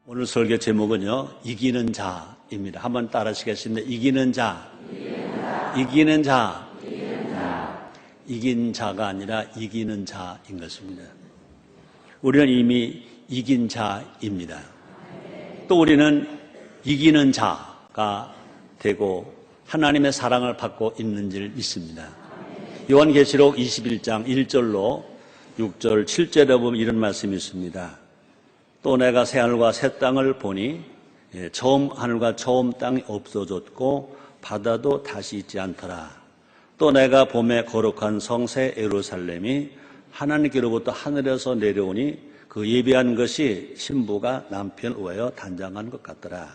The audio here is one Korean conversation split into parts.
오늘 설교 제목은요, 이기는 자입니다. 한번 따라하시겠습니다. 이기는 자. 이기는 자. 이긴 자가 아니라 이기는 자인 것입니다. 우리는 이미 이긴 자입니다. 또 우리는 이기는 자가 되고 하나님의 사랑을 받고 있는 줄 믿습니다. 요한계시록 21장 1절로 6절, 7절에 보면 이런 말씀이 있습니다. 또 내가 새하늘과 새 땅을 보니 처음 하늘과 처음 땅이 없어졌고 바다도 다시 있지 않더라. 또 내가 봄에 거룩한 성새 예루살렘이 하나님께로부터 하늘에서 내려오니 그 예비한 것이 신부가 남편을 위하여 단장한 것 같더라.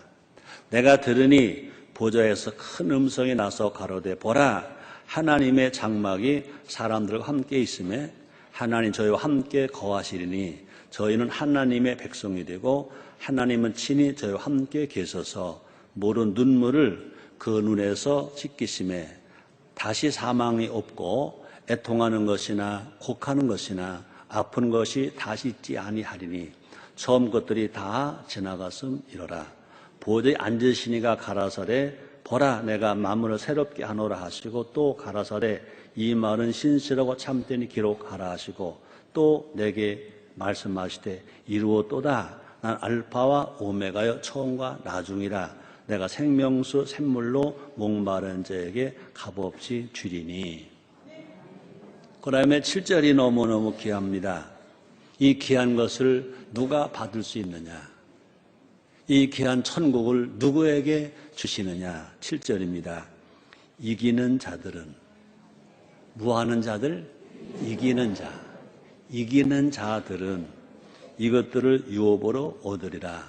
내가 들으니 보좌에서 큰 음성이 나서 가로되 보라, 하나님의 장막이 사람들과 함께 있음에 하나님 저희와 함께 거하시리니 저희는 하나님의 백성이 되고 하나님은 친히 저희와 함께 계셔서 모든 눈물을 그 눈에서 씻기심에 다시 사망이 없고 애통하는 것이나 곡하는 것이나 아픈 것이 다시 있지 아니하리니 처음 것들이 다 지나갔음이로라. 보좌에 앉으시니가 가라사대 보라, 내가 만물을 새롭게 하노라 하시고 또 가라사대 이 말은 신실하고 참되니 기록하라 하시고 또 내게 말씀하시되 이루었도다. 난 알파와 오메가여 처음과 나중이라. 내가 생명수 샘물로 목마른 자에게 값없이 주리니. 그 다음에 7절이 너무너무 귀합니다. 이 귀한 것을 누가 받을 수 있느냐? 이 귀한 천국을 누구에게 주시느냐? 7절입니다. 이기는 자들은, 무하는 자들? 이기는 자. 이기는 자들은 이것들을 유업으로 얻으리라.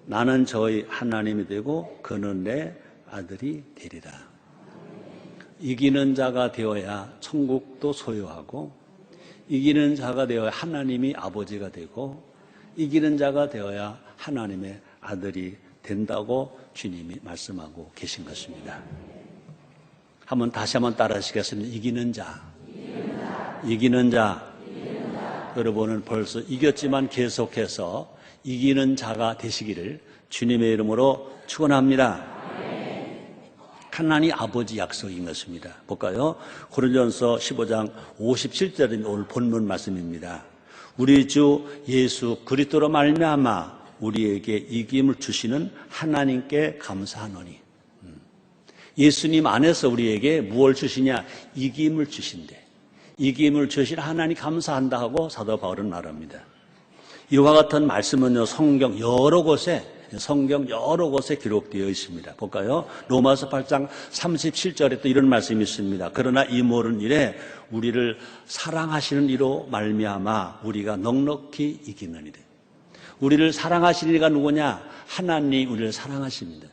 나는 저희 하나님이 되고 그는 내 아들이 되리라. 이기는 자가 되어야 천국도 소유하고 이기는 자가 되어야 하나님이 아버지가 되고 이기는 자가 되어야 하나님의 아들이 된다고 주님이 말씀하고 계신 것입니다. 다시 한번 따라하시겠습니다. 이기는 자. 이기는 자. 여러분은 벌써 이겼지만 계속해서 이기는 자가 되시기를 주님의 이름으로 축원합니다. 하나님 아버지 약속인 것입니다. 볼까요? 고린도전서 15장 57절인 오늘 본문 말씀입니다. 우리 주 예수 그리스도로 말미암아 우리에게 이김을 주시는 하나님께 감사하노니. 예수님 안에서 우리에게 무엇을 주시냐? 이김을 주신대. 이김을 주신 하나님 감사한다 하고 사도 바울은 말합니다. 이와 같은 말씀은요, 성경 여러 곳에 기록되어 있습니다. 볼까요? 로마서 8장 37절에 또 이런 말씀이 있습니다. 그러나 이 모든 일에 우리를 사랑하시는 이로 말미암아 우리가 넉넉히 이기느니라. 우리를 사랑하시는 이가 누구냐? 하나님 우리를 사랑하십니다.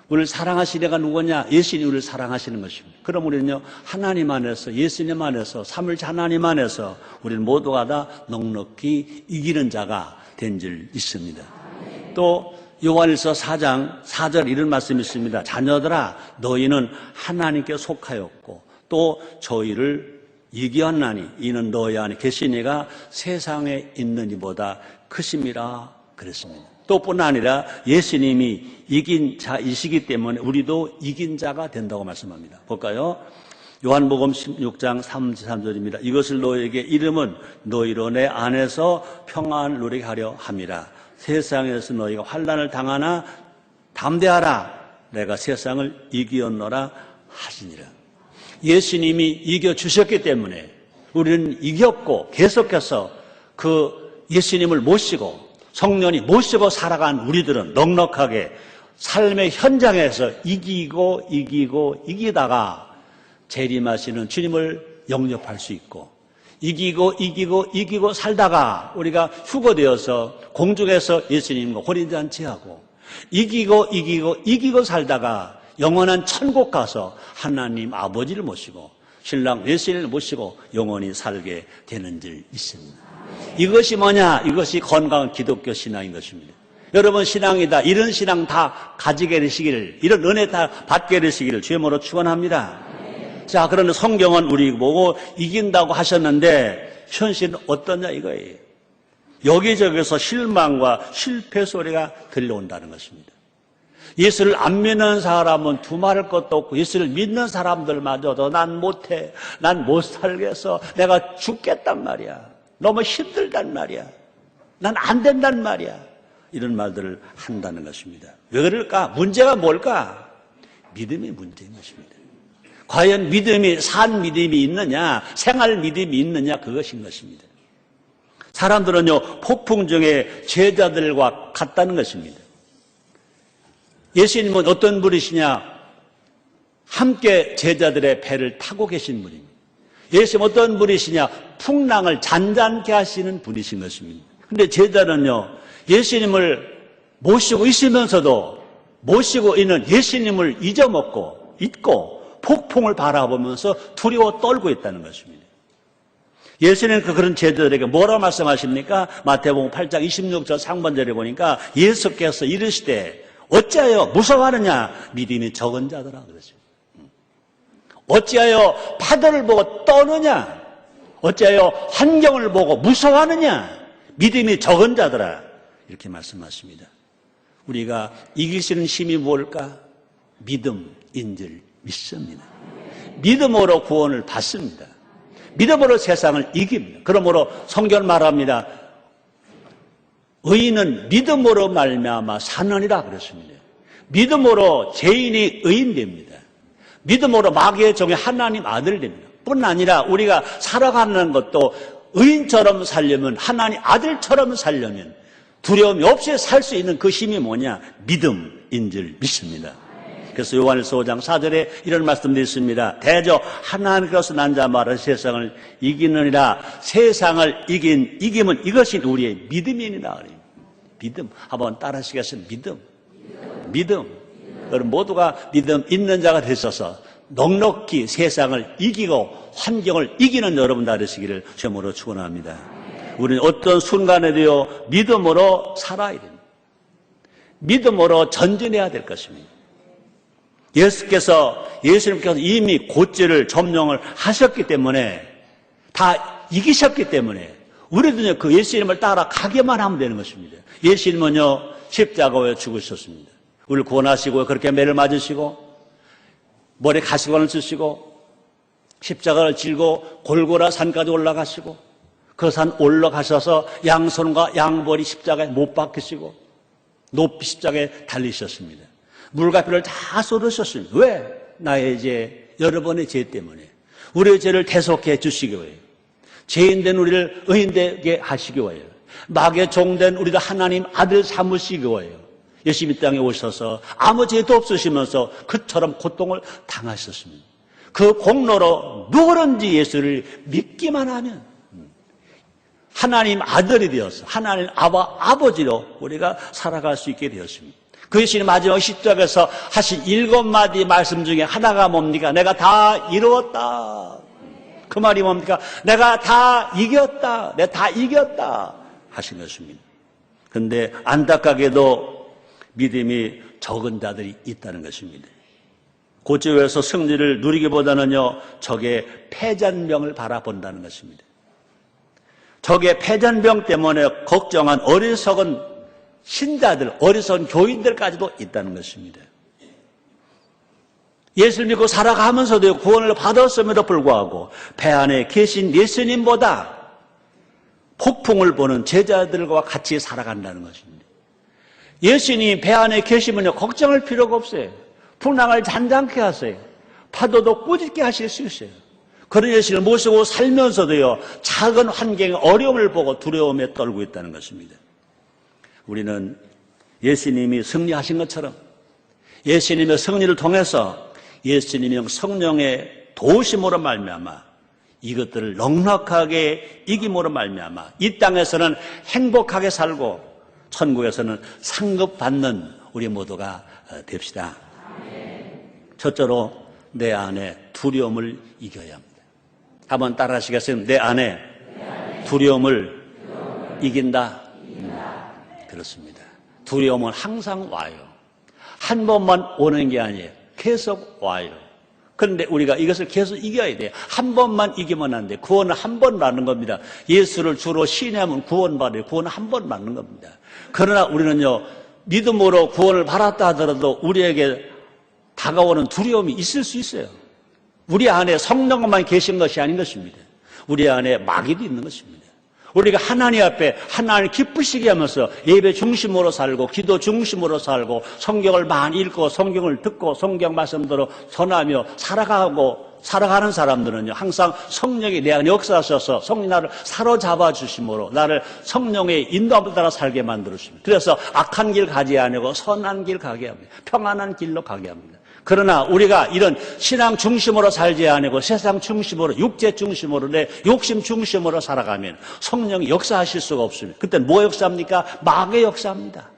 우리를 사랑하시는 이가 누구냐? 예수님이 우리를 사랑하시는 것입니다. 그럼 우리는요, 하나님 안에서, 예수님 안에서, 삼위일체 하나님 안에서 우리는 모두가 다 넉넉히 이기는 자가 된 줄 믿습니다. 또 요한일서 4장 4절 이런 말씀이 있습니다. 자녀들아, 너희는 하나님께 속하였고 또 저희를 이기었나니 이는 너희 안에 계신 이가 세상에 있는 이보다 크심이라 그랬습니다. 또 뿐 아니라 예수님이 이긴 자이시기 때문에 우리도 이긴 자가 된다고 말씀합니다. 볼까요? 요한복음 16장 33절입니다. 이것을 너희에게 이름은 너희로 내 안에서 평안을 누리게 하려 함이라. 세상에서 너희가 환난을 당하나 담대하라. 내가 세상을 이기었노라 하시니라. 예수님이 이겨주셨기 때문에 우리는 이겼고 계속해서 그 예수님을 모시고 성령이 모시고 살아간 우리들은 넉넉하게 삶의 현장에서 이기다가 재림하시는 주님을 영접할 수 있고 이기고 살다가 우리가 휴거되어서 공중에서 예수님과 혼인잔치하고 이기고 살다가 영원한 천국 가서 하나님 아버지를 모시고 신랑 예수님을 모시고 영원히 살게 되는 줄 믿습니다. 이것이 뭐냐? 이것이 건강한 기독교 신앙인 것입니다. 여러분 신앙이다. 이런 신앙 다 가지게 되시기를, 이런 은혜 다 받게 되시기를 주의 이름으로 축원합니다. 자, 그런데 성경은 우리 보고 이긴다고 하셨는데 현실은 어떠냐 이거예요. 여기저기서 실망과 실패 소리가 들려온다는 것입니다. 예수를 안 믿는 사람은 두말할 것도 없고 예수를 믿는 사람들마저도 난 못해, 난 못 살겠어, 내가 죽겠단 말이야, 너무 힘들단 말이야, 난 안 된단 말이야, 이런 말들을 한다는 것입니다. 왜 그럴까? 문제가 뭘까? 믿음이 문제인 것입니다. 과연 믿음이 산 믿음이 있느냐, 생활 믿음이 있느냐, 그것인 것입니다. 사람들은요, 폭풍 중에 제자들과 같다는 것입니다. 예수님은 어떤 분이시냐? 함께 제자들의 배를 타고 계신 분입니다. 예수님은 어떤 분이시냐? 풍랑을 잔잔케 하시는 분이신 것입니다. 그런데 제자는요, 예수님을 모시고 있으면서도 모시고 있는 예수님을 잊고 폭풍을 바라보면서 두려워 떨고 있다는 것입니다. 예수님은 그런 제자들에게 뭐라고 말씀하십니까? 마태복음 8장 26절 상반절에 보니까 예수께서 이르시되 어찌하여 무서워하느냐? 믿음이 적은 자들아 그러죠. 어찌하여 파도를 보고 떠느냐? 어찌하여 환경을 보고 무서워하느냐? 믿음이 적은 자들아, 이렇게 말씀하십니다. 우리가 이길 수 있는 힘이 뭘까? 믿음인 줄 믿습니다. 믿음으로 구원을 받습니다. 믿음으로 세상을 이깁니다. 그러므로 성경은 말합니다. 의인은 믿음으로 말미암아 사느니라 그랬습니다. 믿음으로 죄인이 의인됩니다. 믿음으로 마귀의 종이 하나님 아들 됩니다. 뿐 아니라 우리가 살아가는 것도 의인처럼 살려면, 하나님 아들처럼 살려면 두려움이 없이 살 수 있는 그 힘이 뭐냐? 믿음인 줄 믿습니다. 그래서 요한일서 5장 4절에 이런 말씀도 있습니다. 대저 하나님께서 난 자 말은 세상을 이기느니라. 세상을 이기면 이것이 우리의 믿음이니라. 믿음. 한번 따라하시겠습니다. 믿음. 여러분 모두가 믿음 있는 자가 되셔서 넉넉히 세상을 이기고 환경을 이기는 여러분 다 되시기를 주님으로 축원합니다. 우리는 어떤 순간에도요, 믿음으로 살아야 됩니다. 믿음으로 전진해야 될 것입니다. 예수님께서 이미 곧죄를 점령을 하셨기 때문에, 다 이기셨기 때문에 우리도 그 예수님을 따라 가게만 하면 되는 것입니다. 예수님은요, 십자가에 죽으셨습니다. 우리를 구원하시고 그렇게 매를 맞으시고 머리에 가시관을 쓰시고 십자가를 질고 골고라 산까지 올라가시고 그 산 올라가셔서 양손과 양벌이 십자가에 못 박히시고 높이 십자가에 달리셨습니다. 물과 피를 다 쏟으셨습니다. 왜? 나의 죄, 여러분의 죄 때문에 우리의 죄를 대속해 주시기 위해, 죄인된 우리를 의인되게 하시기 위해, 마귀의 종된 우리를 하나님 아들 삼으시기 위해 예수님 이 땅에 오셔서 아무 죄도 없으시면서 그처럼 고통을 당하셨습니다. 그 공로로 누구든지 예수를 믿기만 하면 하나님 아들이 되어서 하나님 아버지로 우리가 살아갈 수 있게 되었습니다. 그 예수님 마지막 십자가에서 하신 7마디 말씀 중에 하나가 뭡니까? 내가 다 이루었다. 그 말이 뭡니까? 내가 다 이겼다. 내가 다 이겼다 하신 것입니다. 그런데 안타깝게도 믿음이 적은 자들이 있다는 것입니다. 고지에서 승리를 누리기보다는요, 적의 패잔병을 바라본다는 것입니다. 적의 패잔병 때문에 걱정한 어리석은 신자들, 어리석은 교인들까지도 있다는 것입니다. 예수를 믿고 살아가면서도 구원을 받았음에도 불구하고 배 안에 계신 예수님보다 폭풍을 보는 제자들과 같이 살아간다는 것입니다. 예수님이 배 안에 계시면요, 걱정할 필요가 없어요. 풍랑을 잔잔케 하세요. 파도도 꾸짖게 하실 수 있어요. 그런 예수를 모시고 살면서도요, 작은 환경의 어려움을 보고 두려움에 떨고 있다는 것입니다. 우리는 예수님이 승리하신 것처럼 예수님의 승리를 통해서 예수님의 성령의 도우심으로 말미암아 이것들을 넉넉하게 이김으로 말미암아 이 땅에서는 행복하게 살고 천국에서는 상급받는 우리 모두가 됩시다. 첫째로 내 안에 두려움을 이겨야 합니다. 한번 따라 하시겠어요? 내 안에 두려움을 이긴다. 그렇습니다. 두려움은 항상 와요. 한 번만 오는 게 아니에요. 계속 와요. 그런데 우리가 이것을 계속 이겨야 돼요. 한 번만 이기면 안 돼. 구원은 한 번 받는 겁니다. 예수를 주로 신뢰하면 구원받아요. 구원은 한 번 받는 겁니다. 그러나 우리는요, 믿음으로 구원을 받았다 하더라도 우리에게 다가오는 두려움이 있을 수 있어요. 우리 안에 성령만 계신 것이 아닌 것입니다. 우리 안에 마귀도 있는 것입니다. 우리가 하나님 앞에 하나님 기쁘시게 하면서 예배 중심으로 살고 기도 중심으로 살고 성경을 많이 읽고 성경을 듣고 성경 말씀대로 전하며 살아가는 사람들은요, 항상 성령이 내 안에 역사하셔서 성령 나를 사로잡아 주심으로 나를 성령의 인도함을 따라 살게 만들어 주십니다. 그래서 악한 길 가지 아니고 선한 길 가게 합니다. 평안한 길로 가게 합니다. 그러나 우리가 이런 신앙 중심으로 살지 아니고 세상 중심으로, 육체 중심으로, 내 욕심 중심으로 살아가면 성령이 역사하실 수가 없습니다. 그때는 뭐 역사합니까? 마귀의 역사합니다.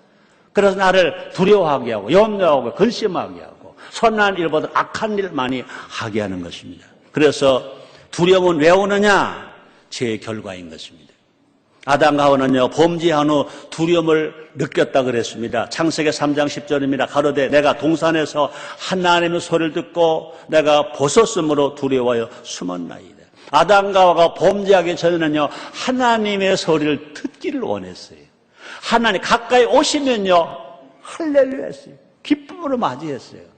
그래서 나를 두려워하게 하고 염려하고 근심하게 하고 선한 일보다 악한 일 많이 하게 하는 것입니다. 그래서 두려움은 왜 오느냐? 죄의 결과인 것입니다. 아담과 하와는요, 범죄한 후 두려움을 느꼈다 그랬습니다. 창세기 3장 10절입니다. 가로되 내가 동산에서 하나님의 소리를 듣고 내가 벗었으므로 두려워하여 숨었나이다. 아담과 하와가 범죄하기 전에는요, 하나님의 소리를 듣기를 원했어요. 하나님 가까이 오시면요, 할렐루야 했어요. 기쁨으로 맞이했어요.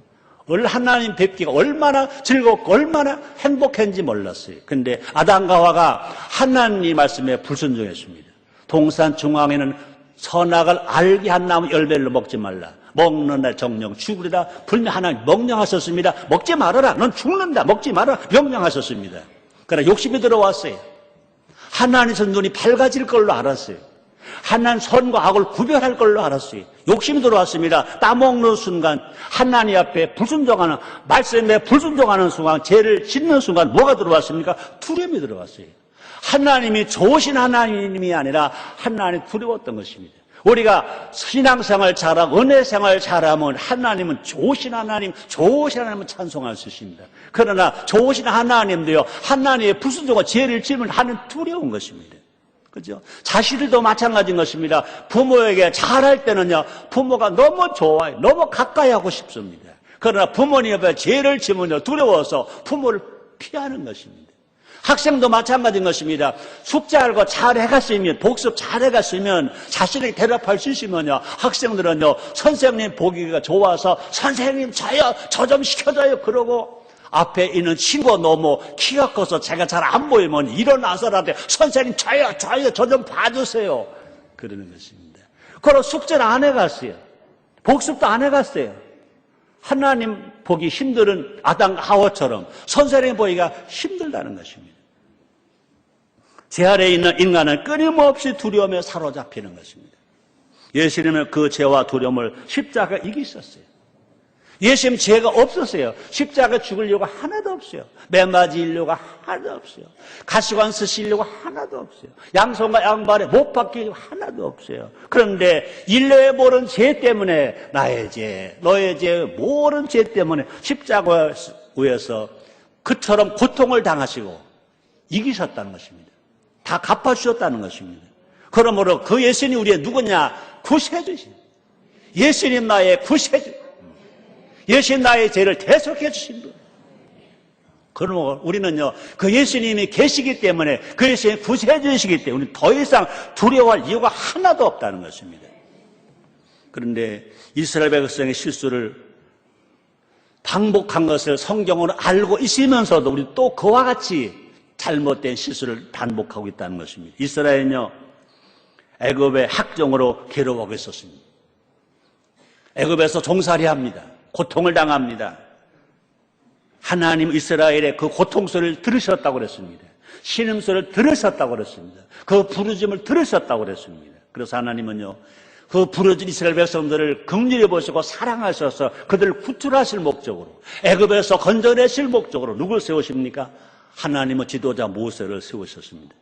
하나님 뵙기가 얼마나 즐겁고 얼마나 행복했는지 몰랐어요. 근데 아담과 하와가 하나님 말씀에 불순종했습니다. 동산 중앙에는 선악을 알게 한 나무 열매를 먹지 말라. 먹는 날 정령 죽으리라. 분명 하나님 명령하셨습니다. 먹지 말아라. 넌 죽는다. 먹지 말아라. 명령하셨습니다. 그러나 욕심이 들어왔어요. 하나님의 눈이 밝아질 걸로 알았어요. 하나님 선과 악을 구별할 걸로 알았어요. 욕심이 들어왔습니다. 따먹는 순간 하나님 앞에 불순종하는, 말씀에 불순종하는 순간, 죄를 짓는 순간 뭐가 들어왔습니까? 두려움이 들어왔어요. 하나님이 좋으신 하나님이 아니라 하나님이 두려웠던 것입니다. 우리가 신앙생활 잘하고 은혜생활 잘하면 하나님은 좋으신 하나님은 찬송할 수 있습니다. 그러나 좋으신 하나님도요, 하나님의 불순종과 죄를 지으면 하는 두려운 것입니다. 그죠? 자식들도 마찬가지인 것입니다. 부모에게 잘할 때는요, 부모가 너무 좋아요. 너무 가까이 하고 싶습니다. 그러나 부모님 앞에 죄를 지면요, 두려워서 부모를 피하는 것입니다. 학생도 마찬가지인 것입니다. 숙제하고 잘 해갔으면, 복습 잘 해갔으면, 자신에게 대답할 수 있으면요, 학생들은요, 선생님 보기가 좋아서, 선생님 저요, 저 좀 시켜줘요. 그러고, 앞에 있는 친구가 너무 키가 커서 제가 잘 안 보이면 일어나서라도 선생님 저요 저 좀 봐주세요. 그러는 것입니다. 그리고 숙제를 안 해갔어요. 복습도 안 해갔어요. 하나님 보기 힘든 아담 하와처럼 선생님 보기가 힘들다는 것입니다. 제 아래에 있는 인간은 끊임없이 두려움에 사로잡히는 것입니다. 예수님은 그 죄와 두려움을 십자가 이기셨어요. 예수님 죄가 없었어요. 십자가 죽을 이유가 하나도 없어요. 매 맞을 이유가 하나도 없어요. 가시관 쓰실 이유가 하나도 없어요. 양손과 양발에 못 박힐 이유가 하나도 없어요. 그런데 인류의 모든 죄 때문에 나의 죄, 너의 죄, 모든 죄 때문에 십자가 위에서 그처럼 고통을 당하시고 이기셨다는 것입니다. 다 갚아주셨다는 것입니다. 그러므로 그 예수님이 우리의 누구냐? 구세주신 예수님 나의 구세주, 예수님 나의 죄를 대속해 주신 분. 그러므로 우리는요, 그 예수님이 계시기 때문에, 그 예수님이 구세해 주시기 때문에 더 이상 두려워할 이유가 하나도 없다는 것입니다. 그런데 이스라엘 백성의 실수를 반복한 것을 성경으로 알고 있으면서도 우리 또 그와 같이 잘못된 실수를 반복하고 있다는 것입니다. 이스라엘은요, 애굽의 학정으로 괴로워하고 있었습니다. 애굽에서 종살이 합니다. 고통을 당합니다. 하나님 이스라엘의 그 고통 소리를 들으셨다고 그랬습니다. 신음소리를 들으셨다고 그랬습니다. 그 부르짐을 들으셨다고 그랬습니다. 그래서 하나님은요, 그 부르짖은 이스라엘 백성들을 긍휼히 보시고 사랑하셔서 그들을 구출하실 목적으로, 애굽에서 건져내실 목적으로 누굴 세우십니까? 하나님은 지도자 모세를 세우셨습니다.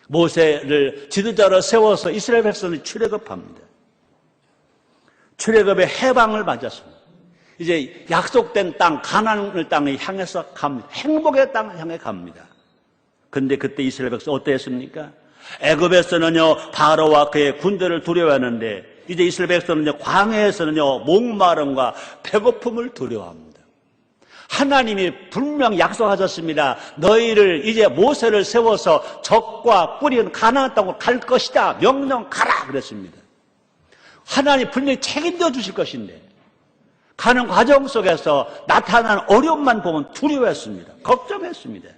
모세를 지도자로 세워서 이스라엘 백성을 출애굽합니다. 출애굽의 해방을 맞았습니다. 이제 약속된 땅, 가나안을 땅을 향해서 갑니다. 행복의 땅을 향해 갑니다. 그런데 그때 이스라엘 백성 어땠습니까? 애굽에서는요, 바로와 그의 군대를 두려워하는데, 이제 이스라엘 백성은요, 광야에서는요, 목마름과 배고픔을 두려워합니다. 하나님이 분명 약속하셨습니다. 너희를 이제 모세를 세워서 적과 뿌리는 가나안 땅으로 갈 것이다. 명령 가라 그랬습니다. 하나님 분명히 책임져 주실 것인데 가는 과정 속에서 나타나는 어려움만 보면 두려워했습니다. 걱정했습니다.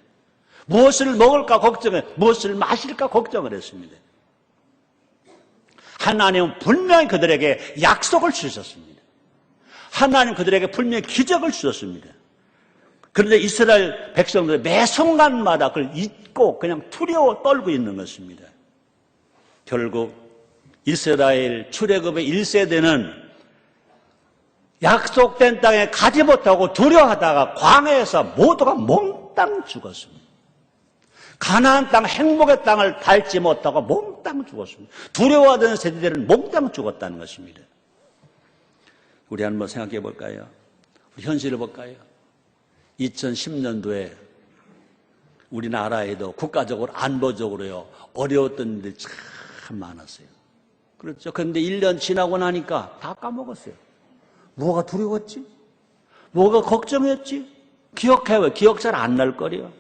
무엇을 먹을까 걱정해, 무엇을 마실까 걱정을 했습니다. 하나님은 분명히 그들에게 약속을 주셨습니다. 하나님 그들에게 분명히 기적을 주셨습니다. 그런데 이스라엘 백성들은 매 순간마다 그걸 잊고 그냥 두려워 떨고 있는 것입니다. 결국 이스라엘 출애굽의 1세대는 약속된 땅에 가지 못하고 두려워하다가 광야에서 모두가 몽땅 죽었습니다. 가나안 땅 행복의 땅을 밟지 못하고 몽땅 죽었습니다. 두려워하던 세대들은 몽땅 죽었다는 것입니다. 우리 한번 생각해 볼까요? 우리 현실을 볼까요? 2010년도에 우리나라에도 국가적으로 안보적으로요 어려웠던 일들이 참 많았어요. 그렇죠? 그런데 1년 지나고 나니까 다 까먹었어요. 뭐가 두려웠지? 뭐가 걱정했지? 기억해요. 기억 잘 안 날 거래요.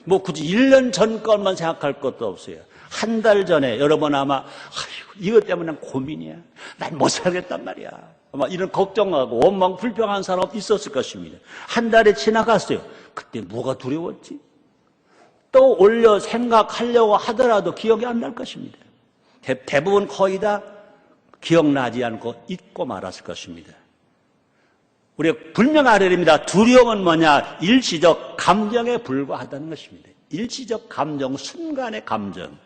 뭐 굳이 1년 전 것만 생각할 것도 없어요. 한 달 전에 여러분 아마 아이고 이것 때문에 고민이야. 난 못 살겠단 말이야. 아마 이런 걱정하고 원망 불평한 사람 있었을 것입니다. 한 달이 지나갔어요. 그때 뭐가 두려웠지? 또 올려 생각하려고 하더라도 기억이 안 날 것입니다. 대부분 거의 다 기억나지 않고 잊고 말았을 것입니다. 우리가 분명하려 합니다. 두려움은 뭐냐? 일시적 감정에 불과하다는 것입니다. 일시적 감정, 순간의 감정.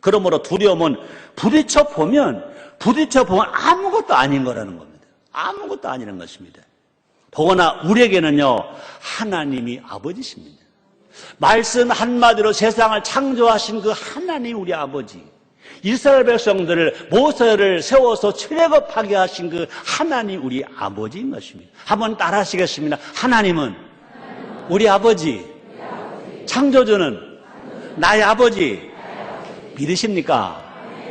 그러므로 두려움은 부딪혀 보면 아무것도 아닌 거라는 겁니다. 아무것도 아니라는 것입니다. 더구나 우리에게는요, 하나님이 아버지십니다. 말씀 한마디로 세상을 창조하신 그 하나님 우리 아버지. 이스라엘 백성들을 모세를 세워서 출애굽하게 하신 그 하나님 우리 아버지인 것입니다. 한번 따라 하시겠습니다. 하나님은 우리 아버지, 창조주는 나의 아버지. 믿으십니까?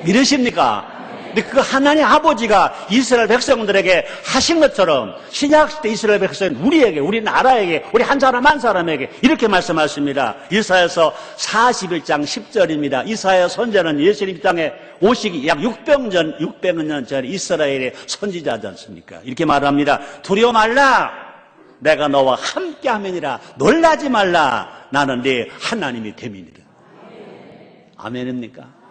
믿으십니까? 근데 그 하나님 아버지가 이스라엘 백성들에게 하신 것처럼 신약시대 이스라엘 백성은 우리에게, 우리나라에게, 우리 한 사람 한 사람에게 이렇게 말씀하십니다. 이사야서 41장 10절입니다. 이사야 선지자는 예수님 땅에 오시기 약 600년 전에 이스라엘의 선지자지 않습니까? 이렇게 말합니다. 두려워 말라. 내가 너와 함께 하면이라. 놀라지 말라. 나는 네 하나님이 됨이니라. 아멘입니까?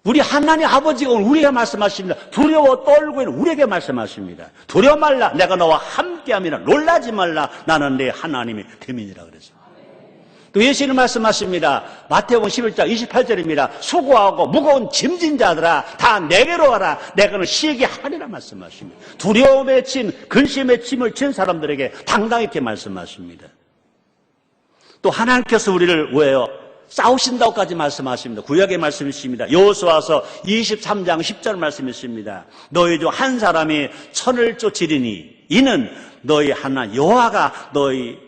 우리 하나님 아버지가 오늘 우리에게 말씀하십니다. 두려워 떨고 있는 우리에게 말씀하십니다. 두려워 말라. 내가 너와 함께함이라. 놀라지 말라. 나는 내 하나님의 대민이라 그랬습니다. 또 예수님 말씀하십니다. 마태복음 11장 28절입니다. 수고하고 무거운 짐진 자들아 다 내게로 와라. 내가 너 쉬게 하리라 말씀하십니다. 두려움의 짐, 근심의 짐을 진 사람들에게 당당히 이렇게 말씀하십니다. 또 하나님께서 우리를 왜요? 싸우신다고까지 말씀하십니다. 구약의 말씀이십니다. 여호수아서 23장 10절 말씀이십니다. 너희 중 한 사람이 천을 쫓으리니 이는 너희 하나 여호와가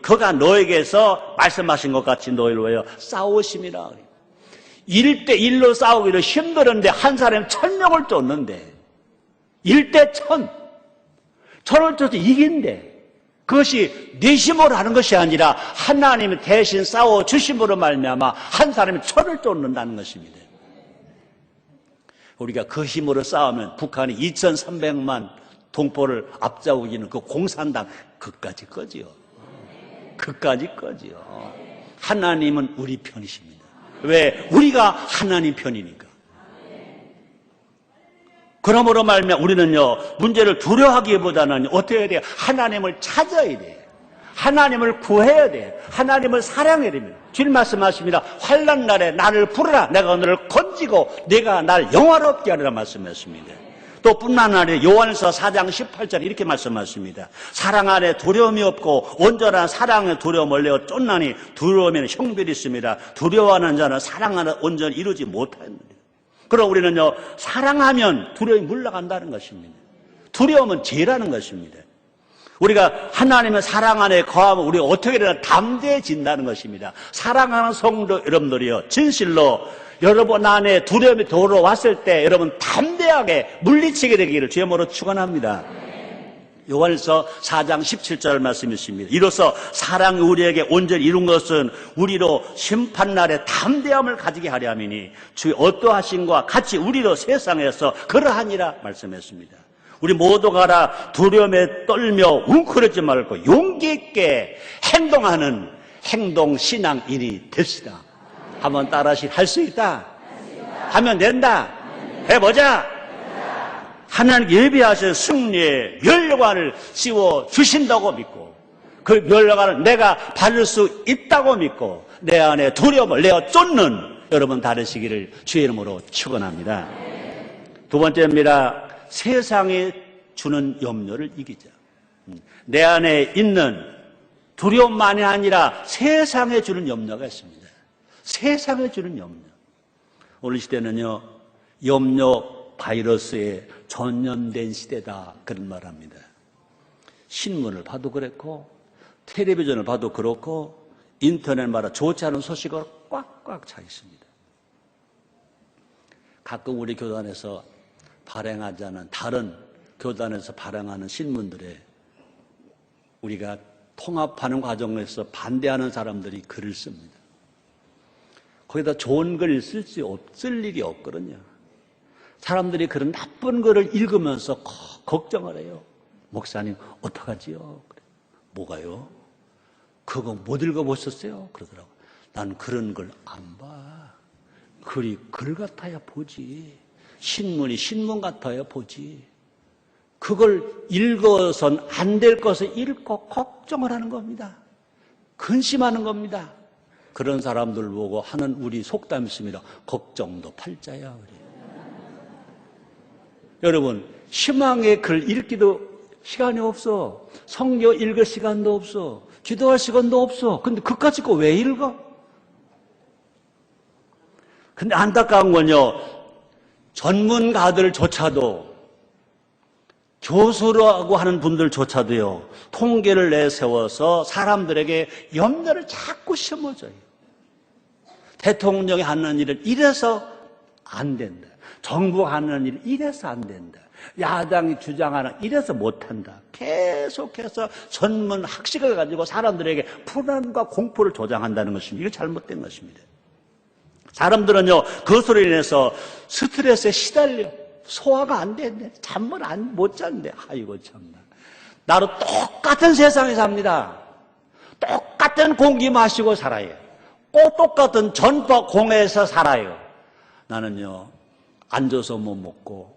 그가 너에게서 말씀하신 것 같이 너희를 위하여 싸우심이라. 1대1로 싸우기로 힘들었는데 한 사람이 1000명을 쫓는데 1대1000 천을 쫓아 이긴대. 그것이 내 힘으로 하는 것이 아니라 하나님이 대신 싸워주심으로 말미암아 한 사람이 천을 쫓는다는 것입니다. 우리가 그 힘으로 싸우면 북한이 2300만 동포를 앞세우기는 그 공산당 그까지 꺼지요. 그까지 꺼지요. 하나님은 우리 편이십니다. 왜? 우리가 하나님 편이니까. 그러므로 말미암아 우리는요 문제를 두려워하기보다는 어떻게 해야 돼요? 하나님을 찾아야 돼요. 하나님을 구해야 돼요. 하나님을 사랑해야 됩니다. 주님 말씀하십니다. 환난 날에 나를 부르라. 내가 너를 건지고 내가 날 영화롭게 하리라 말씀하십니다. 또 뿐만 아니라 요한일서 4장 18절 이렇게 말씀하십니다. 사랑 안에 두려움이 없고 온전한 사랑의 두려움을 내어 쫓나니 두려움에는 형별이 있습니다. 두려워하는 자는 사랑 안에 온전히 이루지 못합니다. 그럼 우리는요 사랑하면 두려움이 물러간다는 것입니다. 두려움은 죄라는 것입니다. 우리가 하나님의 사랑 안에 거하면 우리가 어떻게 되나 담대해진다는 것입니다. 사랑하는 성도 여러분들이요 진실로 여러분 안에 두려움이 들어왔을 때 여러분 담대하게 물리치게 되기를 주의 이름으로 축원합니다. 요한일서 4장 17절 말씀이 있습니다. 이로써 사랑이 우리에게 온전히 이룬 것은 우리로 심판날에 담대함을 가지게 하려 함이니 주의 어떠하심과 같이 우리도 세상에서 그러하니라 말씀했습니다. 우리 모두가 다 두려움에 떨며 웅크리지 말고 용기 있게 행동하는 행동신앙인이 됩시다. 한번 따라하시 할 수 있다. 하면 된다. 해보자. 하나님 예비하신 승리의 멸관을 씌워 주신다고 믿고 그 멸관을 내가 받을 수 있다고 믿고 내 안에 두려움을 내어 쫓는 여러분 다르시기를 주의 이름으로 축원합니다. 두 번째입니다. 세상에 주는 염려를 이기자. 내 안에 있는 두려움만이 아니라 세상에 주는 염려가 있습니다. 세상에 주는 염려. 오늘 시대는요, 염려 바이러스에 전염된 시대다 그런 말합니다. 신문을 봐도 그렇고 텔레비전을 봐도 그렇고 인터넷마다 좋지 않은 소식으로 꽉꽉 차 있습니다. 가끔 우리 교단에서 발행하지 않은 다른 교단에서 발행하는 신문들에 우리가 통합하는 과정에서 반대하는 사람들이 글을 씁니다. 거기다 좋은 글을 쓸 일이 없거든요. 사람들이 그런 나쁜 글을 읽으면서 걱정을 해요. 목사님 어떡하지요? 그래. 뭐가요? 그거 못 읽어보셨어요? 그러더라고. 난 그런 글 안 봐. 글이 글 같아야 보지. 신문이 신문 같아야 보지. 그걸 읽어선 안 될 것을 읽고 걱정을 하는 겁니다. 근심하는 겁니다. 그런 사람들 보고 하는 우리 속담이 있습니다. 걱정도 팔자야. 그래. 여러분, 희망의 글 읽기도 시간이 없어. 성경 읽을 시간도 없어. 기도할 시간도 없어. 근데 그까짓 거 왜 읽어? 근데 안타까운 건요, 전문가들조차도, 교수라고 하는 분들조차도요, 통계를 내세워서 사람들에게 염려를 자꾸 심어줘요. 대통령이 하는 일은 이래서 안 된다. 정부가 하는 일은 이래서 안 된다. 야당이 주장하는 이래서 못한다. 계속해서 전문 학식을 가지고 사람들에게 불안과 공포를 조장한다는 것입니다. 이거 잘못된 것입니다. 사람들은요, 그것으로 인해서 스트레스에 시달려. 소화가 안 된대. 잠을 못 잔대. 아이고, 참나. 나로 똑같은 세상에 삽니다. 똑같은 공기 마시고 살아요. 꼭 똑같은 전파 공해에서 살아요. 나는요, 앉아서 못 먹고,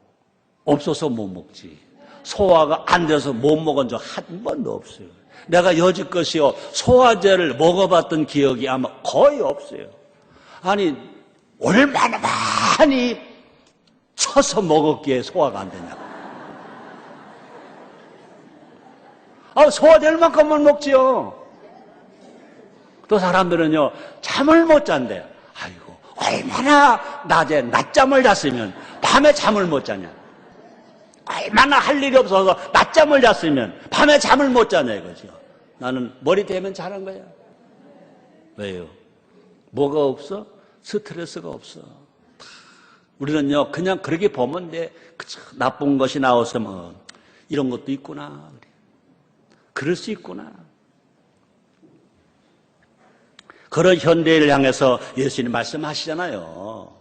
없어서 못 먹지. 소화가 안 돼서 못 먹은 적 한 번도 없어요. 내가 여지껏이요, 소화제를 먹어봤던 기억이 아마 거의 없어요. 아니, 얼마나 많이 쳐서 먹었기에 소화가 안 되냐고. 소화될 만큼만 먹지요. 또 사람들은요, 잠을 못 잔대요. 아이고, 얼마나 낮에 낮잠을 잤으면 밤에 잠을 못 자냐. 얼마나 할 일이 없어서 낮잠을 잤으면 밤에 잠을 못 자냐 이거죠. 나는 머리 대면 자는 거야. 왜요? 뭐가 없어? 스트레스가 없어. 우리는요, 그냥 그렇게 보면 돼. 그쵸, 나쁜 것이 나왔으면 이런 것도 있구나. 그럴 수 있구나. 그런 현대를 향해서 예수님 말씀하시잖아요.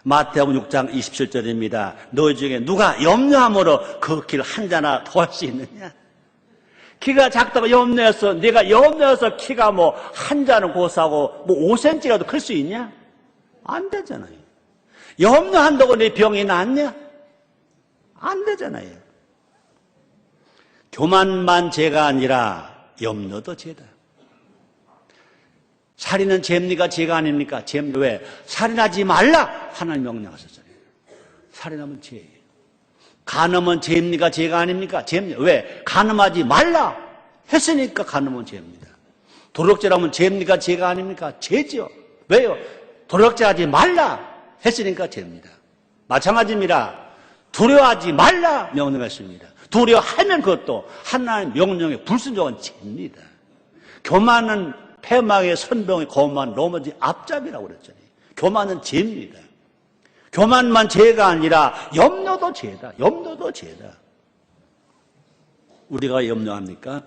마태복음 6장 27절입니다. 너희 중에 누가 염려함으로 그 길 한 자나 더할 수 있느냐? 키가 작다고 염려해서, 네가 염려해서 키가 뭐 한 자는 고사고 뭐 5cm라도 클 수 있냐? 안 되잖아요. 염려한다고 네 병이 낫냐? 안 되잖아요. 교만만 죄가 아니라 염려도 죄다. 살인은 죄입니까? 죄가 아닙니까? 죄입니다. 왜? 살인하지 말라! 하나님 명령하셨잖아요. 살인하면 죄예요. 간음은 죄입니까? 죄가 아닙니까? 죄입니다. 왜? 간음하지 말라! 했으니까 간음은 죄입니다. 도둑질하면 죄입니까? 죄가 아닙니까? 죄죠. 왜요? 도둑질하지 말라! 했으니까 죄입니다. 마찬가지입니다. 두려워하지 말라! 명령했습니다. 두려워하면 그것도 하나님 명령에 불순종한 죄입니다. 교만은 패망의 선병의 거만 넘어진 앞잡이라고 그랬잖아요. 교만은 죄입니다. 교만만 죄가 아니라 염려도 죄다. 염려도 죄다. 우리가 염려합니까?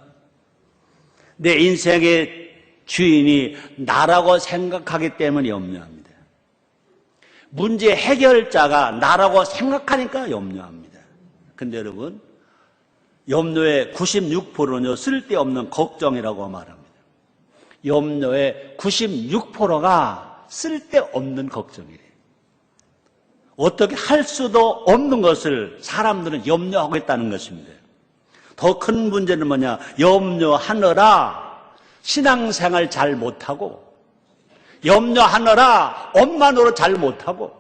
내 인생의 주인이 나라고 생각하기 때문에 염려합니다. 문제 해결자가 나라고 생각하니까 염려합니다. 근데 여러분, 염려의 96%는요, 쓸데없는 걱정이라고 말합니다. 염려의 96%가 쓸데없는 걱정이래요. 어떻게 할 수도 없는 것을 사람들은 염려하고 있다는 것입니다. 더 큰 문제는 뭐냐? 염려하느라 신앙생활 잘 못하고, 염려하느라 엄마 노릇 잘 못하고,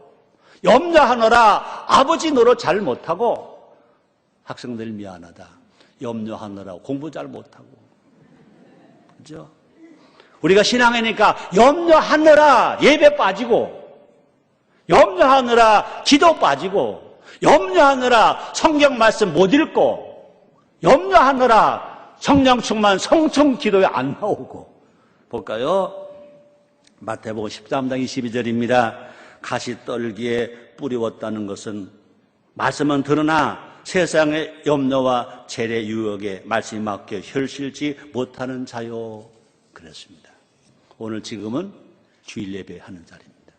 염려하느라 아버지 노릇 잘 못하고, 학생들 미안하다. 염려하느라 공부 잘 못하고. 그죠? 우리가 신앙이니까 염려하느라 예배 빠지고, 염려하느라 기도 빠지고, 염려하느라 성경 말씀 못 읽고, 염려하느라 성령 충만 성청 기도에 안 나오고. 볼까요? 마태복음 13장 22절입니다. 가시떨기에 뿌리웠다는 것은 말씀은 들으나 세상의 염려와 재래 유혹에 말씀이 맡겨 혈실지 못하는 자요. 그랬습니다. 오늘 지금은 주일 예배하는 자리입니다.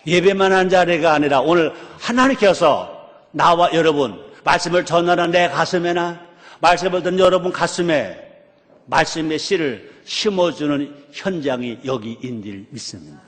예배만 한 자리가 아니라 오늘 하나님께서 나와 여러분 말씀을 전하는 내 가슴에나 말씀을 듣는 여러분 가슴에 말씀의 씨를 심어주는 현장이 여기인 줄 믿습니다.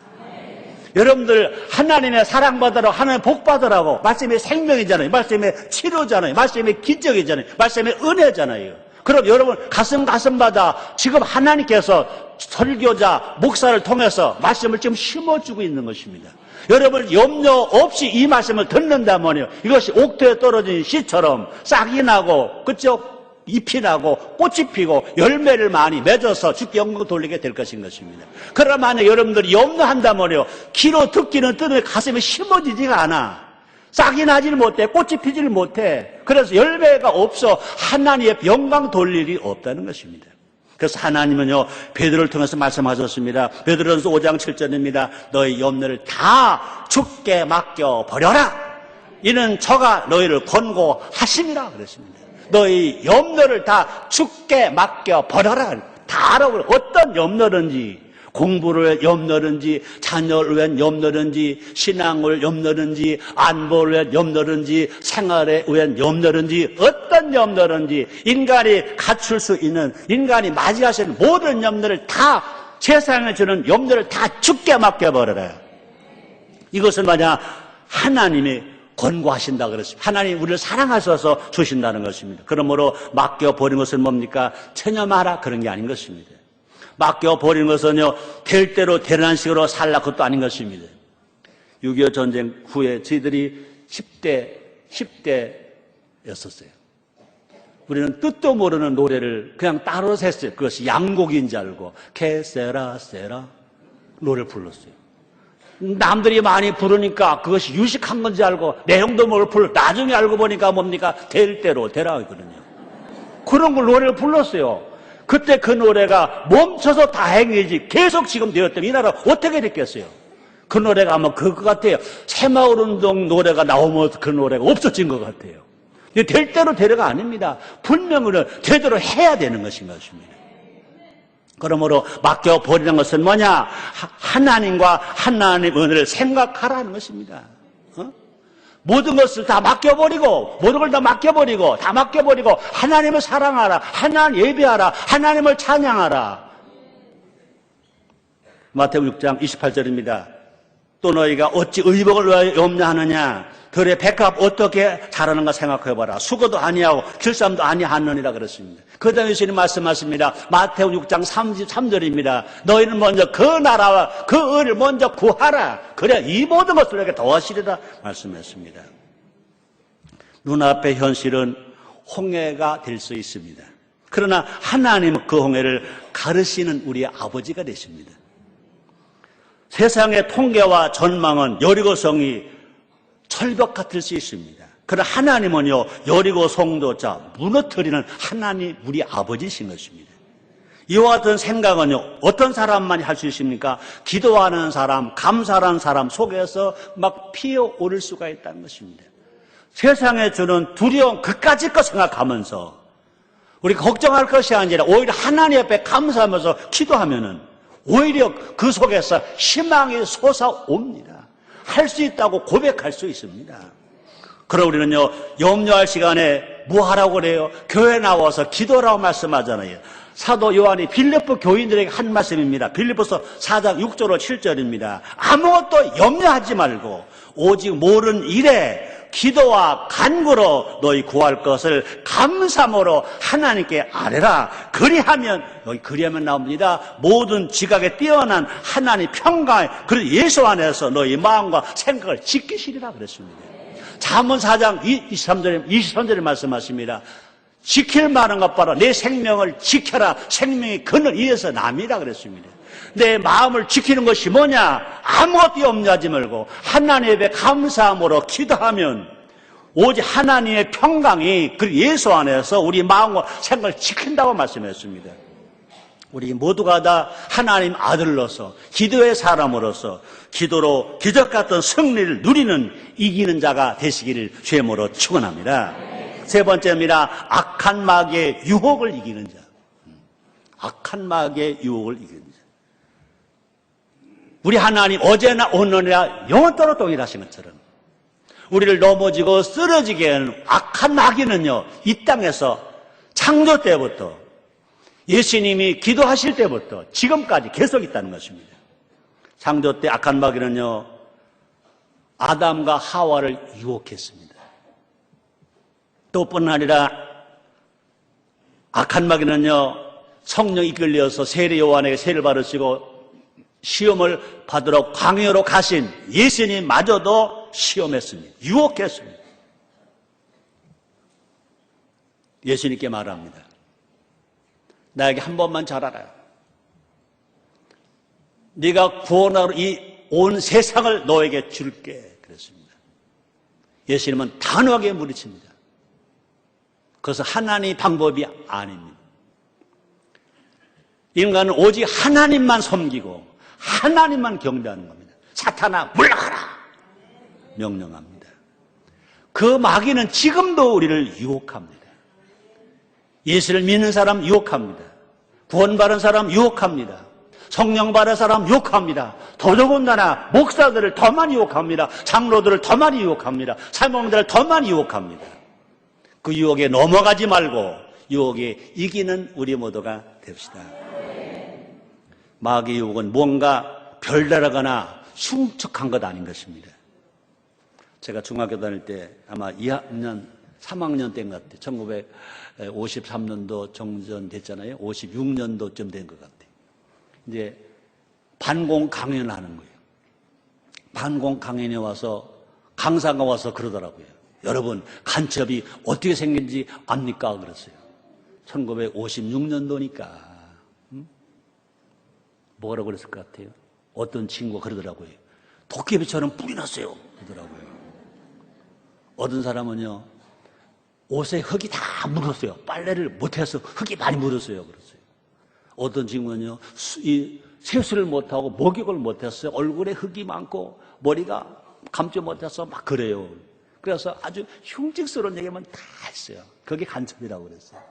여러분들 하나님의 사랑받으라고, 하나님의 복받으라고, 말씀의 생명이잖아요. 말씀의 치료잖아요. 말씀의 기적이잖아요. 말씀의 은혜잖아요. 그럼 여러분 가슴마다 지금 하나님께서 설교자, 목사를 통해서 말씀을 지금 심어주고 있는 것입니다. 여러분 염려 없이 이 말씀을 듣는다면요, 이것이 옥토에 떨어진 씨처럼 싹이 나고, 그쵸? 잎이 나고 꽃이 피고 열매를 많이 맺어서 주께 영광 돌리게 될 것인 것입니다. 그러나 만약 여러분들이 염려한다면요, 귀로 듣기는 뜨는데 가슴에 심어지지가 않아. 싹이 나지를 못해, 꽃이 피지를 못해. 그래서 열매가 없어 하나님의 영광 돌릴 일이 없다는 것입니다. 그래서 하나님은요, 베드로를 통해서 말씀하셨습니다. 베드로전서 5장 7절입니다. 너희 염려를 다 주께 맡겨 버려라. 이는 저가 너희를 권고하심이라 그랬습니다. 너희 염려를 다 주께 맡겨 버려라. 다 알아버려. 어떤 염려든지, 공부를 염려든지, 자녀를 위한 염려든지, 신앙을 염려든지, 안보를 위한 염려든지, 생활에 위한 염려든지, 어떤 염려든지, 인간이 갖출 수 있는, 인간이 맞이하시는 모든 염려를 다, 세상에 주는 염려를 다 주께 맡겨버려라. 이것은 만약 하나님이 권고하신다 그랬습니다. 하나님 우리를 사랑하셔서 주신다는 것입니다. 그러므로 맡겨버린 것은 뭡니까? 체념하라 그런 게 아닌 것입니다. 맡겨버린 것은요, 될 대로 되는 식으로 살라 그것도 아닌 것입니다. 6.25 전쟁 후에 저희들이 10대였었어요. 우리는 뜻도 모르는 노래를 그냥 따라서 했어요. 그것이 양곡인 줄 알고 케세라 세라 노래를 불렀어요. 남들이 많이 부르니까 그것이 유식한 건지 알고 내용도 모르고 불러. 나중에 알고 보니까 뭡니까? 될 대로 되라 하거든요. 그런 걸 노래를 불렀어요. 그때 그 노래가 멈춰서 다행이지 계속 지금 되었다면 이 나라 어떻게 됐겠어요? 그 노래가 아마 그거 같아요. 새마을운동 노래가 나오면 그 노래가 없어진 것 같아요. 될 대로 되려가 아닙니다. 분명히 되도록 해야 되는 것인 것입니다. 그러므로 맡겨버리는 것은 뭐냐? 하나님과 하나님의 은혜를 생각하라는 것입니다. 모든 것을 다 맡겨버리고, 모든 걸 다 맡겨버리고, 하나님을 사랑하라, 하나님 예배하라, 하나님을 찬양하라. 마태복음 6장 28절입니다. 또 너희가 어찌 의복을 위하여 염려하느냐? 들의 백합 어떻게 자라는가 생각해봐라. 수고도 아니하고 길쌈도 아니하느니라 그랬습니다. 그 다음에 예수님 말씀하십니다. 마태복음 6장 33절입니다. 너희는 먼저 그 나라와 그 의를 먼저 구하라. 그래야 이 모든 것을 너에게 더하시리라 말씀했습니다. 눈앞의 현실은 홍해가 될 수 있습니다. 그러나 하나님은 그 홍해를 가르시는 우리의 아버지가 되십니다. 세상의 통계와 전망은 여리고성이 철벽 같을 수 있습니다. 그러나 하나님은요, 여리고 성도자 무너뜨리는 하나님 우리 아버지신 것입니다. 이와 같은 생각은요, 어떤 사람만이 할 수 있습니까? 기도하는 사람, 감사하는 사람 속에서 막 피어오를 수가 있다는 것입니다. 세상에 주는 두려움 그까짓 거 생각하면서 우리가 걱정할 것이 아니라 오히려 하나님 앞에 감사하면서 기도하면은 오히려 그 속에서 희망이 솟아옵니다. 할 수 있다고 고백할 수 있습니다. 그럼 우리는요, 염려할 시간에 뭐 하라고 그래요? 교회 나와서 기도라고 말씀하잖아요. 사도 요한이 빌립보 교인들에게 한 말씀입니다. 빌립보서 4장 6절로 7절입니다. 아무것도 염려하지 말고 오직 모든 일에 기도와 간구로 너희 구할 것을 감사함으로 하나님께 아뢰라. 그리하면, 여기 그리하면 나옵니다. 모든 지각에 뛰어난 하나님 평강에, 그리고 예수 안에서 너희 마음과 생각을 지키시리라 그랬습니다. 잠언 4장 23절에 말씀하십니다. 지킬 만한 것 봐라. 내 생명을 지켜라. 생명이 그늘 위에서 남이라 그랬습니다. 내 마음을 지키는 것이 뭐냐? 아무것도 염려하지 말고 하나님 앞에 감사함으로 기도하면 오직 하나님의 평강이 그 예수 안에서 우리 마음과 생각을 지킨다고 말씀했습니다. 우리 모두가 다 하나님 아들로서 기도의 사람으로서 기도로 기적 같은 승리를 누리는 이기는 자가 되시기를 주님으로 축원합니다. 세 번째입니다. 악한 마귀의 유혹을 이기는 자. 악한 마귀의 유혹을 이기는 자. 우리 하나님 어제나 오늘이나 영원토록 동일하신 것처럼 우리를 넘어지고 쓰러지게 하는 악한 마귀는요, 이 땅에서 창조 때부터 예수님이 기도하실 때부터 지금까지 계속 있다는 것입니다. 창조 때 악한 마귀는요, 아담과 하와를 유혹했습니다. 또 뿐 아니라 악한 마귀는요, 성령 이끌려서 세례 요한에게 세례를 받으시고 시험을 받으러 광야로 가신 예수님마저도 시험했습니다. 유혹했습니다. 예수님께 말합니다. 나에게 한 번만 잘하라. 네가 구원하러 이 온 세상을 너에게 줄게. 그랬습니다. 예수님은 단호하게 물리칩니다. 그것은 하나님의 방법이 아닙니다. 인간은 오직 하나님만 섬기고 하나님만 경배하는 겁니다. 사탄아 물러가라 명령합니다. 그 마귀는 지금도 우리를 유혹합니다. 예수를 믿는 사람 유혹합니다. 구원받은 사람 유혹합니다. 성령 받은 사람 유혹합니다. 더더군다나 목사들을 더 많이 유혹합니다. 장로들을 더 많이 유혹합니다. 사모님들을 더 많이 유혹합니다. 그 유혹에 넘어가지 말고 유혹에 이기는 우리 모두가 됩시다. 마귀의 유혹은 뭔가 별다르거나 흉측한 것 아닌 것입니다. 제가 중학교 다닐 때 아마 2학년, 3학년 때인 것 같아요. 1953년도 정전됐잖아요. 56년도쯤 된 것 같아요. 이제 반공 강연을 하는 거예요. 반공 강연에 와서 강사가 와서 그러더라고요. 여러분 간첩이 어떻게 생긴지 압니까? 그랬어요. 1956년도니까 뭐라고 그랬을 것 같아요? 어떤 친구가 그러더라고요. 도깨비처럼 뿔이 났어요. 그러더라고요. 어떤 사람은요, 옷에 흙이 다 묻었어요. 빨래를 못해서 흙이 많이 묻었어요. 그랬어요. 어떤 친구는요, 이 세수를 못하고 목욕을 못했어요. 얼굴에 흙이 많고 머리가 감지 못해서 막 그래요. 그래서 아주 흉측스러운 얘기만 다 했어요. 그게 간첩이라고 그랬어요.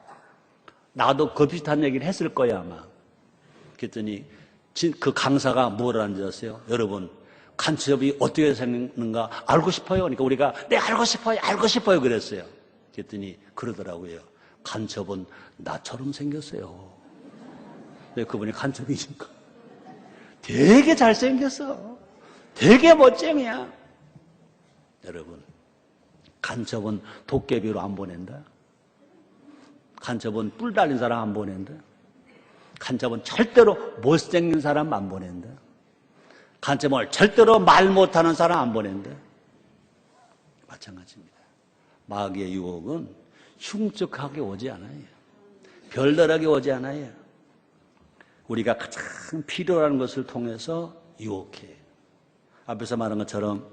나도 그 비슷한 얘기를 했을 거야 아마. 그랬더니 그 강사가 뭐라는 줄 아세요? 여러분 간첩이 어떻게 생겼는가 알고 싶어요? 그러니까 우리가 네 알고 싶어요 그랬어요. 그랬더니 그러더라고요. 간첩은 나처럼 생겼어요. 왜 그분이 간첩이니까? 되게 잘생겼어. 되게 멋쟁이야. 여러분 간첩은 도깨비로 안 보낸다. 간첩은 뿔 달린 사람 안 보낸다. 간첩은 절대로 못생긴 사람 안 보낸다. 간첩은 절대로 말 못하는 사람 안 보낸다. 마찬가지입니다. 마귀의 유혹은 흉측하게 오지 않아요. 별다르게 오지 않아요. 우리가 가장 필요한 것을 통해서 유혹해요. 앞에서 말한 것처럼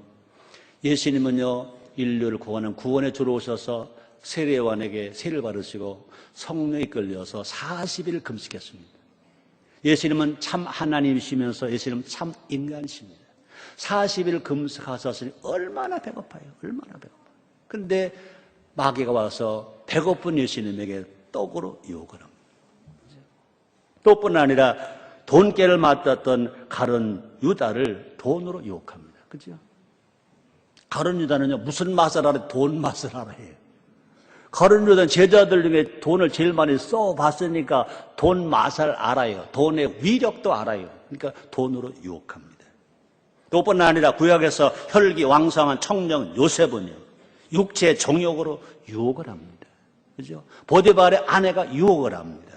예수님은요, 인류를 구원한 구원에 주로 오셔서 세례요한에게 세례를 받으시고 성령에 이끌려서 40일 금식했습니다. 예수님은 참 하나님이시면서 예수님은 참 인간이십니다. 40일 금식하셨으니 얼마나 배고파요. 얼마나 배고파요. 그런데 마귀가 와서 배고픈 예수님에게 떡으로 유혹을 합니다. 또뿐 아니라 돈깨를 맡았던 가룟 유다를 돈으로 유혹합니다. 그죠? 가룟 유다는요, 무슨 맛을 알아요? 돈 맛을 알아요. 가룟 유다는 제자들 중에 돈을 제일 많이 써봤으니까 돈 맛을 알아요. 돈의 위력도 알아요. 그러니까 돈으로 유혹합니다. 또뿐 아니라 구약에서 혈기 왕성한 청년 요셉은요, 육체의 정욕으로 유혹을 합니다. 그죠? 보디발의 아내가 유혹을 합니다.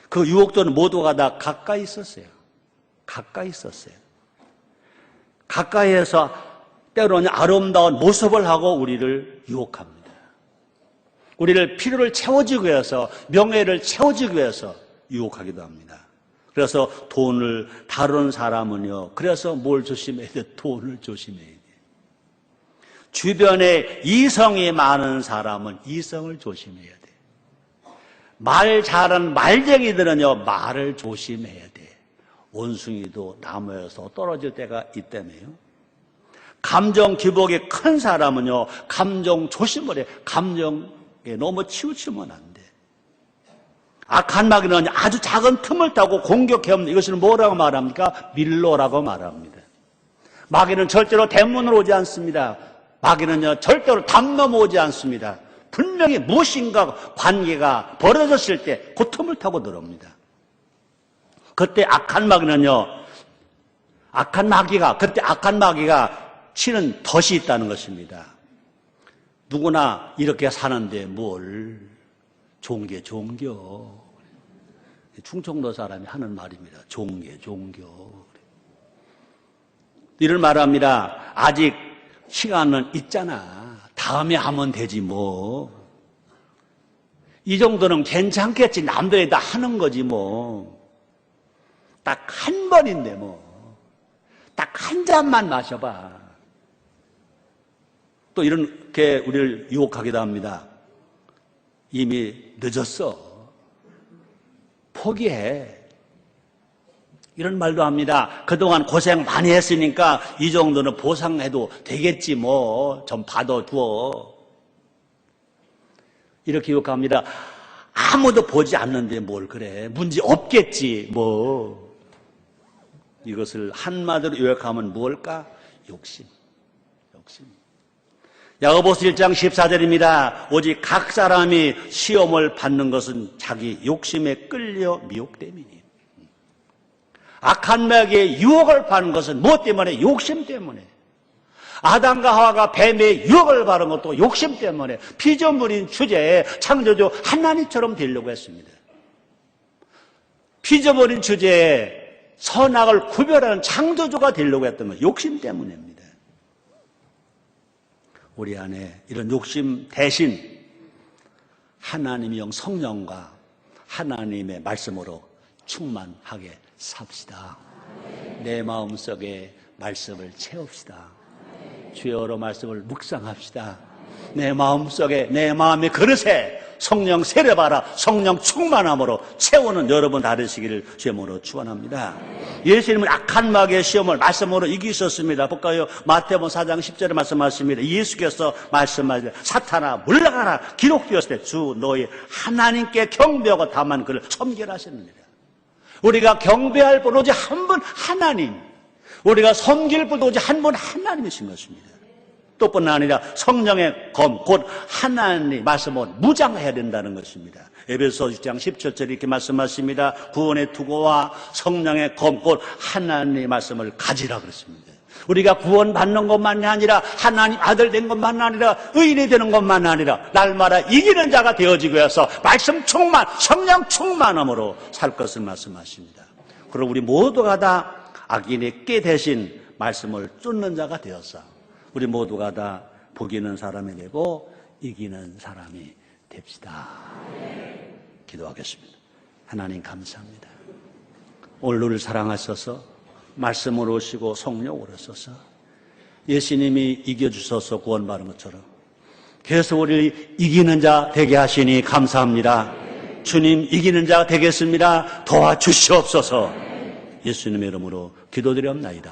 그 유혹들은 모두가 다 가까이 있었어요. 가까이 있었어요. 가까이에서 때로는 아름다운 모습을 하고 우리를 유혹합니다. 우리를 필요를 채워주기 위해서, 명예를 채워주기 위해서 유혹하기도 합니다. 그래서 돈을 다루는 사람은요, 그래서 뭘 조심해야 돼? 돈을 조심해야 돼. 주변에 이성이 많은 사람은 이성을 조심해야 돼. 말 잘하는 말쟁이들은요, 말을 조심해야 돼. 원숭이도 나무에서 떨어질 때가 있다며요. 감정 기복이 큰 사람은요, 감정 조심을 해. 감정에 너무 치우치면 안 돼. 악한 마귀는 아주 작은 틈을 타고 공격해옵니다. 이것을 뭐라고 말합니까? 밀로라고 말합니다. 마귀는 절대로 대문으로 오지 않습니다. 마귀는요, 절대로 담 넘어오지 않습니다. 분명히 무엇인가 관계가 벌어졌을 때 그 틈을 타고 들어옵니다. 그때 악한 마귀가 치는 덫이 있다는 것입니다. 누구나 이렇게 사는데 뭘 종교. 충청도 사람이 하는 말입니다. 종교. 이를 말합니다. 아직 시간은 있잖아. 다음에 하면 되지 뭐. 이 정도는 괜찮겠지. 남들이 다 하는 거지 뭐. 딱 한 번인데 뭐. 딱 한 잔만 마셔봐. 또 이렇게 우리를 유혹하기도 합니다. 이미 늦었어. 포기해. 이런 말도 합니다. 그동안 고생 많이 했으니까 이 정도는 보상해도 되겠지 뭐. 좀 받아두어. 이렇게 유혹합니다. 아무도 보지 않는데 뭘 그래. 문제 없겠지 뭐. 이것을 한마디로 요약하면 뭘까? 욕심. 야고보서 1장 14절입니다. 오직 각 사람이 시험을 받는 것은 자기 욕심에 끌려 미혹됨이니. 악한 마귀의 유혹을 받는 것은 무엇 때문에? 욕심 때문에. 아담과 하와가 뱀의 유혹을 받은 것도 욕심 때문에 피조물인 주제에 창조주 하나님처럼 되려고 했습니다. 피조물인 주제에 선악을 구별하는 창조주가 되려고 했던 건 욕심 때문입니다. 우리 안에 이런 욕심 대신 하나님의 영 성령과 하나님의 말씀으로 충만하게 삽시다. 내 마음속에 말씀을 채웁시다. 주여로 말씀을 묵상합시다. 내 마음속에, 내 마음의 그릇에 성령 세례받아 성령 충만함으로 채우는 여러분 다되시기를 주님으로 축원합니다. 예수님은 악한 마귀의 시험을 말씀으로 이기셨습니다. 볼까요? 마태복음 4장 10절에 말씀하십니다. 예수께서 말씀하시되 사탄아 물러가라 기록되었을 때 주 너희 하나님께 경배하고 다만 그를 섬기라셨느니라. 우리가 경배할 분 오직 한 분 하나님, 우리가 섬길 분 오직 한 분 하나님이신 것입니다. 또뿐 아니라 성령의 검, 곧 하나님 말씀을 무장해야 된다는 것입니다. 에베소 6장 17절 이렇게 말씀하십니다. 구원의 투구와 성령의 검, 곧 하나님 말씀을 가지라 그랬습니다. 우리가 구원받는 것만이 아니라 하나님 아들 된 것만 아니라 의인이 되는 것만 아니라 날마다 이기는 자가 되어지기 위해서 말씀 충만, 성령 충만함으로 살 것을 말씀하십니다. 그리고 우리 모두가 다 악인의 깨 대신 말씀을 쫓는 자가 되어서 우리 모두가 다 복이는 사람이 되고 이기는 사람이 됩시다. 기도하겠습니다. 하나님 감사합니다. 오늘 우리를 사랑하셔서 말씀으로 오시고 성령으로 오셔서 예수님이 이겨주셔서 구원받은 것처럼 계속 우리를 이기는 자 되게 하시니 감사합니다. 주님 이기는 자 되겠습니다. 도와주시옵소서. 예수님의 이름으로 기도드렸나이다.